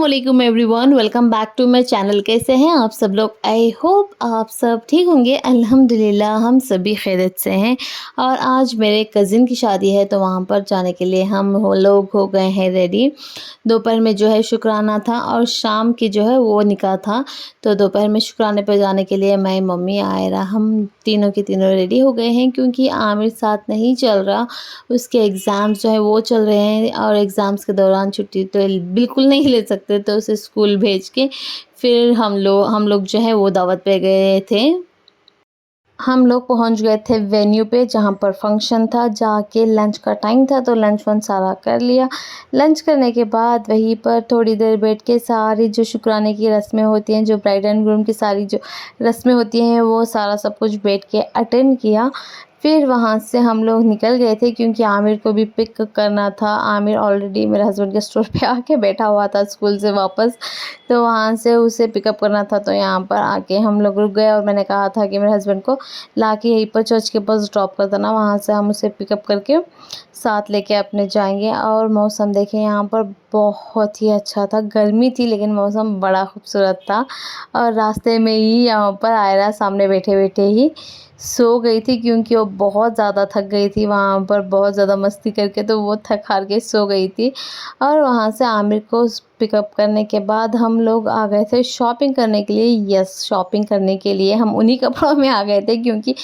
अस्सलामुअलैकुम everyone, welcome back to my channel. कैसे हैं आप सब लोग? आई होप आप सब ठीक होंगे। अल्हम्दुलिल्लाह हम सभी खैरियत से हैं। और आज मेरे कज़िन की शादी है तो वहाँ पर जाने के लिए हम लोग हो गए हैं रेडी। दोपहर में जो है शुक्राना था और शाम की जो है वो निकाह था। तो दोपहर में शुक्राने पर जाने के लिए मैं, मम्मी, आयरा, हम तीनों के तीनों रेडी हो गए हैं क्योंकि आमिर साथ नहीं चल रहा। उसके एग्ज़ाम्स जो है वो चल रहे हैं और एग्ज़ाम्स के दौरान छुट्टी तो बिल्कुल नहीं ले सकते, तो उसे स्कूल भेज के फिर हम लोग जो है वो दावत पे गए थे। हम लोग पहुंच गए थे वेन्यू पे जहाँ पर फंक्शन था। जाके लंच का टाइम था तो लंच वंच सारा कर लिया। लंच करने के बाद वहीं पर थोड़ी देर बैठ के सारी जो शुक्राने की रस्में होती हैं, जो ब्राइड एंड ग्रूम की सारी जो रस्में होती हैं, वो सारा सब कुछ बैठ के अटेंड किया। फिर वहाँ से हम लोग निकल गए थे क्योंकि आमिर को भी पिक करना था। आमिर ऑलरेडी मेरे हस्बैंड के स्टोर पे आके बैठा हुआ था स्कूल से वापस, तो वहाँ से उसे पिकअप करना था। तो यहाँ पर आके हम लोग रुक गए और मैंने कहा था कि मेरे हस्बैंड को ला के यहीं पर चर्च के पास ड्रॉप कर देना, वहाँ से हम उसे पिकअप करके साथ लेके अपने जाएंगे। और मौसम देखें यहाँ पर बहुत ही अच्छा था। गर्मी थी लेकिन मौसम बड़ा खूबसूरत था। और रास्ते में ही यहाँ पर आयरा सामने बैठे बैठे ही सो गई थी क्योंकि वो बहुत ज़्यादा थक गई थी वहाँ पर बहुत ज़्यादा मस्ती करके, तो वो थक हार के सो गई थी। और वहाँ से आमिर को पिकअप करने के बाद हम लोग आ गए थे शॉपिंग करने के लिए। यस, शॉपिंग करने के लिए हम उन्हीं कपड़ों में आ गए थे क्योंकि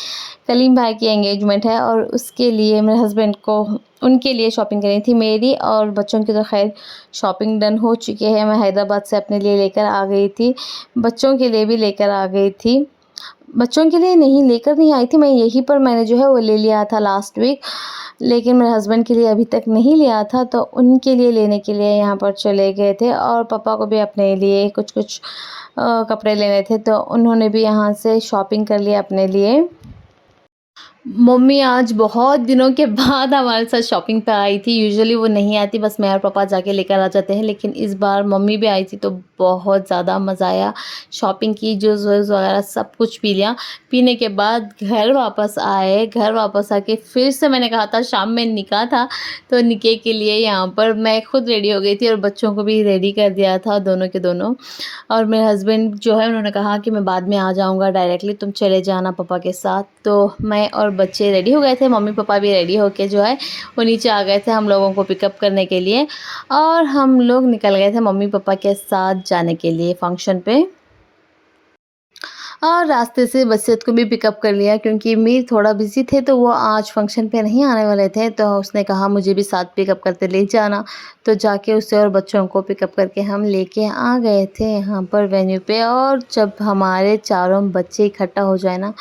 कलीम भाई की एंगेजमेंट है और उसके लिए मेरे हस्बैंड को उनके लिए शॉपिंग करनी थी। मेरी और बच्चों की तो खैर शॉपिंग डन हो चुकी है। मैं हैदराबाद से अपने लिए लेकर आ गई थी, बच्चों के लिए भी लेकर आ गई थी। बच्चों के लिए नहीं लेकर नहीं आई थी मैं, यहीं पर मैंने जो है वो ले लिया था लास्ट वीक, लेकिन मेरे हस्बैंड के लिए अभी तक नहीं लिया था, तो उनके लिए लेने के लिए यहाँ पर चले गए थे। और पापा को भी अपने लिए कुछ कुछ कपड़े लेने थे, तो उन्होंने भी यहाँ से शॉपिंग कर लिया अपने लिए। मम्मी आज बहुत दिनों के बाद हमारे साथ शॉपिंग पे आई थी। यूजुअली वो नहीं आती, बस मैं और पापा जाके लेकर आ जाते हैं, लेकिन इस बार मम्मी भी आई थी तो बहुत ज़्यादा मज़ा आया। शॉपिंग की, जूस वूस वगैरह सब कुछ पी लिया। पीने के बाद घर वापस आए। घर वापस आके फिर से मैंने कहा था शाम में निकाह था, तो निकाह के लिए यहाँ पर मैं खुद रेडी हो गई थी और बच्चों को भी रेडी कर दिया था, दोनों के दोनों। और मेरे हस्बैंड जो है उन्होंने कहा कि मैं बाद में आ जाऊँगा डायरेक्टली, तुम चले जाना पापा के साथ। तो मैं और बच्चे रेडी हो गए थे, मम्मी पापा भी रेडी होके जो है वो नीचे आ गए थे हम लोगों को पिकअप करने के लिए। और हम लोग निकल गए थे मम्मी पापा के साथ जाने के लिए फंक्शन पे। और रास्ते से बसीरत को भी पिकअप कर लिया क्योंकि मीर थोड़ा बिजी थे तो वो आज फंक्शन पे नहीं आने वाले थे, तो उसने कहा मुझे भी साथ पिकअप करते ले जाना। तो जाके उसे और बच्चों को पिकअप करके हम लेके आ गए थे यहाँ पर वेन्यू पे। और जब हमारे चारों बच्चे इकट्ठा हो जाए ना,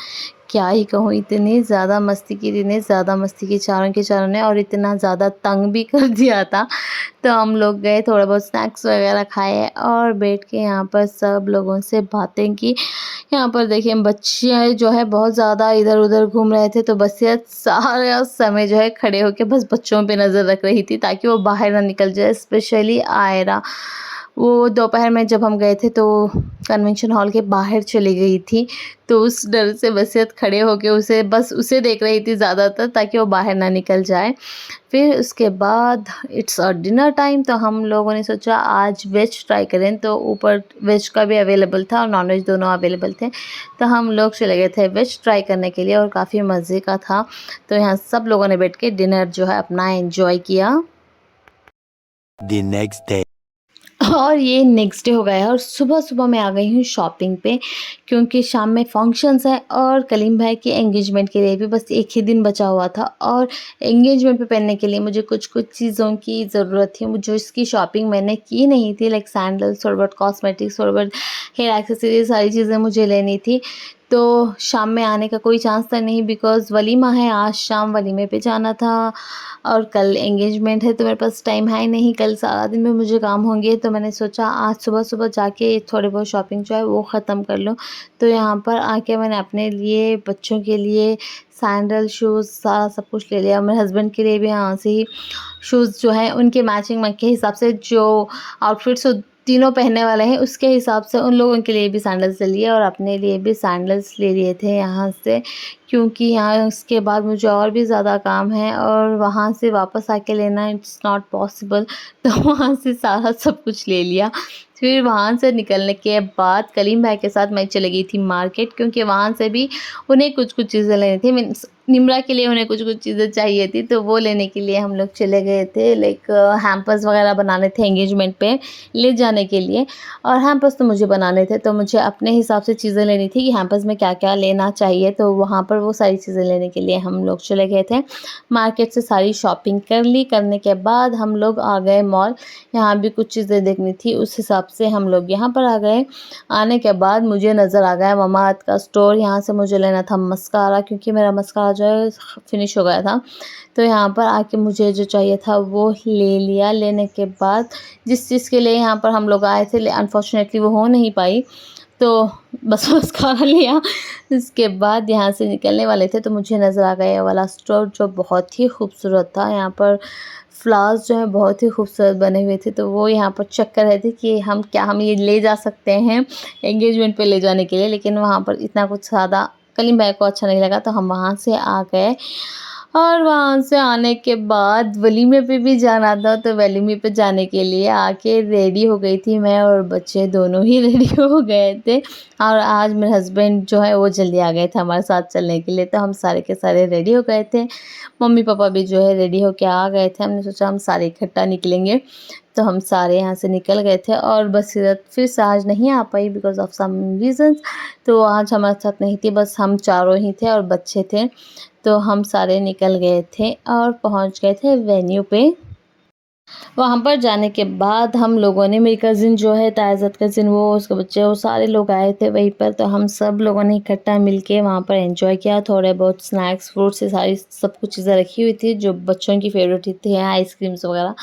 क्या ही कहूँ, इतनी ज़्यादा मस्ती की, इतनी ज़्यादा मस्ती की चारों के चारों ने, और इतना ज़्यादा तंग भी कर दिया था। तो हम लोग गए, थोड़ा बहुत स्नैक्स वगैरह खाए और बैठ के यहाँ पर सब लोगों से बातें की। यहाँ पर देखिए बच्चे जो है बहुत ज़्यादा इधर उधर घूम रहे थे, तो बसीरत सारा समय जो है खड़े होकर बस बच्चों पे नज़र रख रही थी ताकि वो बाहर ना निकल जाए। स्पेशली आयरा, वो दोपहर में जब हम गए थे तो कन्वेंशन हॉल के बाहर चली गई थी, तो उस डर से बसीरत खड़े होके उसे देख रही थी ज़्यादातर ताकि वो बाहर ना निकल जाए। फिर उसके बाद इट्स डिनर टाइम, तो हम लोगों ने सोचा आज वेज ट्राई करें, तो ऊपर वेज का भी अवेलेबल था और नॉन वेज दोनों अवेलेबल थे। तो हम लोग चले गए थे वेज ट्राई करने के लिए और काफ़ी मज़े का था। तो यहाँ सब लोगों ने बैठ के डिनर जो है अपना एंजॉय किया। The next day. और ये नेक्स्ट डे हो गया और सुबह सुबह मैं आ गई हूँ शॉपिंग पे क्योंकि शाम में फंक्शंस है और कलीम भाई की एंगेजमेंट के लिए भी बस एक ही दिन बचा हुआ था। और एंगेजमेंट पे पहनने के लिए मुझे कुछ कुछ चीज़ों की ज़रूरत थी, मुझे इसकी शॉपिंग मैंने की नहीं थी, लाइक सैंडल्स, थोड़ा बहुत कॉस्मेटिक्स, थोड़ा बहुत हेयर एक्सेसरीज, सारी चीज़ें मुझे लेनी थी। तो शाम में आने का कोई चांस था नहीं बिकॉज़ वलीमा है, आज शाम वलीमे पे जाना था और कल एंगेजमेंट है, तो मेरे पास टाइम है ही नहीं, कल सारा दिन में मुझे काम होंगे। तो मैंने सोचा आज सुबह सुबह जाके थोड़े बहुत शॉपिंग जो है वो ख़त्म कर लूँ। तो यहाँ पर आके मैंने अपने लिए, बच्चों के लिए सैंडल, शूज़ सारा सब कुछ ले लिया। मेरे हस्बैंड के लिए भी यहाँ से ही शूज़ जो है उनके मैचिंग के हिसाब से, जो आउटफिट्स तीनों पहनने वाले हैं उसके हिसाब से उन लोगों के लिए भी सैंडल्स ले लिए और अपने लिए भी सैंडल्स ले लिए थे यहाँ से, क्योंकि यहाँ उसके बाद मुझे और भी ज़्यादा काम है और वहाँ से वापस आके लेना इट्स नॉट पॉसिबल। तो वहाँ से सारा सब कुछ ले लिया। फिर वहाँ से निकलने के बाद कलीम भाई के साथ मैं चली गई थी मार्केट, क्योंकि वहाँ से भी उन्हें कुछ-कुछ चीज़ें लेनी थी। मीन्स निम्रा के लिए उन्हें कुछ-कुछ चीज़ें चाहिए थी, तो वो लेने के लिए हम लोग चले गए थे। लाइक हैम्पर्स वगैरह बनाने थे एंगेजमेंट पे ले जाने के लिए, और हैम्पर्स तो मुझे बनाने थे, तो मुझे अपने हिसाब से चीज़ें लेनी थी कि हैम्पर्स में क्या-क्या लेना चाहिए। तो वहाँ पर वो सारी चीज़ें लेने के लिए हम लोग चले गए थे। मार्केट से सारी शॉपिंग कर ली, करने के बाद हम लोग आ गए मॉल। यहाँ भी कुछ चीज़ें देखनी थी, उस हिसाब से हम लोग यहाँ पर आ गए। आने के बाद मुझे नज़र आ गया ममाअर्थ का स्टोर। यहाँ से मुझे लेना था मस्कारा, क्योंकि मेरा मस्कारा जो है फिनिश हो गया था। तो यहाँ पर आके मुझे जो चाहिए था वो ले लिया। लेने के बाद जिस चीज़ के लिए यहाँ पर हम लोग आए थे, अनफॉर्चुनेटली वो हो नहीं पाई, तो बस मस्कारा लिया। इसके बाद यहाँ से निकलने वाले थे, तो मुझे नज़र आ गया ये वाला स्टोर, जो बहुत ही खूबसूरत था। यहाँ पर फ्लावर्स जो हैं बहुत ही खूबसूरत बने हुए थे, तो वो यहाँ पर चेक कर रहे थे कि हम ये ले जा सकते हैं एंगेजमेंट पे ले जाने के लिए। लेकिन वहाँ पर इतना कुछ ज़्यादा कलीम भाई को अच्छा नहीं लगा, तो हम वहाँ से आ गए। और वहाँ से आने के बाद वलीमे पे भी जाना था, तो वलीमे पे जाने के लिए आके रेडी हो गई थी मैं, और बच्चे दोनों ही रेडी हो गए थे। और आज मेरे हस्बैंड जो है वो जल्दी आ गए थे हमारे साथ चलने के लिए, तो हम सारे के सारे रेडी हो गए थे। मम्मी पापा भी जो है रेडी होके आ गए थे। हमने सोचा हम सारे इकट्ठा निकलेंगे, तो हम सारे यहाँ से निकल गए थे। और बसीरत फिर से आज नहीं आ पाई बिकॉज़ ऑफ सम रीज़न्स, तो आज हमारे साथ नहीं थी, बस हम चारों ही थे और बच्चे थे। तो हम सारे निकल गए थे और पहुँच गए थे वेन्यू पे। वहाँ पर जाने के बाद हम लोगों ने, मेरी कज़िन जो है तायज़त कज़िन, वो उसके बच्चे, वो सारे लोग आए थे वहीं पर, तो हम सब लोगों ने इकट्ठा मिलके वहाँ पर एंजॉय किया। थोड़े बहुत स्नैक्स, फ्रूट्स, ये सारी सब कुछ चीज़ें रखी हुई थी जो बच्चों की फ़ेवरेट थी, आइसक्रीम्स वगैरह,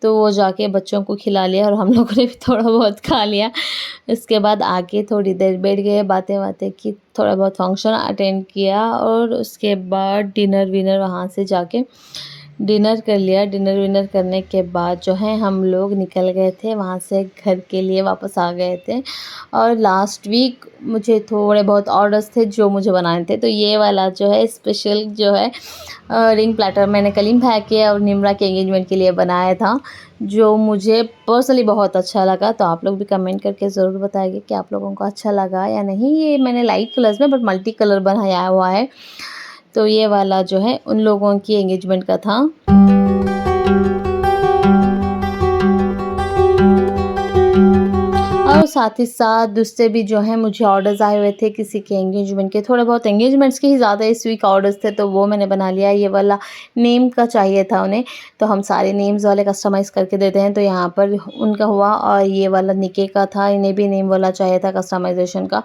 तो वो जाके बच्चों को खिला लिया और हम लोगों ने भी थोड़ा बहुत खा लिया। इसके बाद आके थोड़ी देर बैठ गए, बातें-वातें की, थोड़ा बहुत फंक्शन अटेंड किया, और उसके बाद डिनर विनर वहाँ से जाके डिनर कर लिया। डिनर विनर करने के बाद जो है हम लोग निकल गए थे वहाँ से, घर के लिए वापस आ गए थे। और लास्ट वीक मुझे थोड़े बहुत ऑर्डर्स थे जो मुझे बनाने थे, तो ये वाला जो है स्पेशल जो है रिंग प्लेटर मैंने कलीम भाई के और निम्रा के एंगेजमेंट के लिए बनाया था, जो मुझे पर्सनली बहुत अच्छा लगा। तो आप लोग भी कमेंट करके ज़रूर बताइए कि आप लोगों को अच्छा लगा या नहीं। ये मैंने लाइट कलर्स में बट मल्टी कलर बनाया हुआ है। तो ये वाला जो है उन लोगों की एंगेजमेंट का था। और साथ ही साथ दूसरे भी जो हैं मुझे ऑर्डर्स आए हुए थे किसी के एंगेजमेंट के, थोड़े बहुत एंगेजमेंट्स के ही ज़्यादा इस वीक ऑर्डर्स थे, तो वो मैंने बना लिया। ये वाला नेम का चाहिए था उन्हें, तो हम सारे नेम्स वाले कस्टमाइज़ करके देते हैं, तो यहाँ पर उनका हुआ। और ये वाला निके का था, इन्हें भी नेम वाला चाहिए था कस्टमाइजेशन का,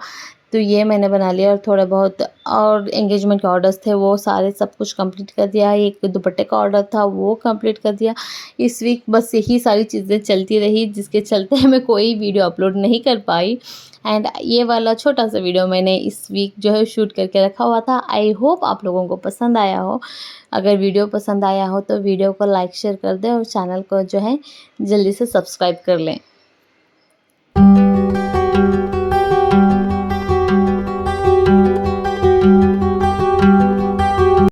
तो ये मैंने बना लिया। और थोड़े बहुत और एंगेजमेंट के ऑर्डर्स थे, वो सारे सब कुछ कंप्लीट कर दिया। एक दुपट्टे का ऑर्डर था, वो कंप्लीट कर दिया। इस वीक बस यही सारी चीज़ें चलती रही, जिसके चलते मैं कोई वीडियो अपलोड नहीं कर पाई। एंड ये वाला छोटा सा वीडियो मैंने इस वीक जो है शूट करके रखा हुआ था। आई होप आप लोगों को पसंद आया हो। अगर वीडियो पसंद आया हो तो वीडियो को लाइक शेयर कर दें, और चैनल को जो है जल्दी से सब्सक्राइब कर लें।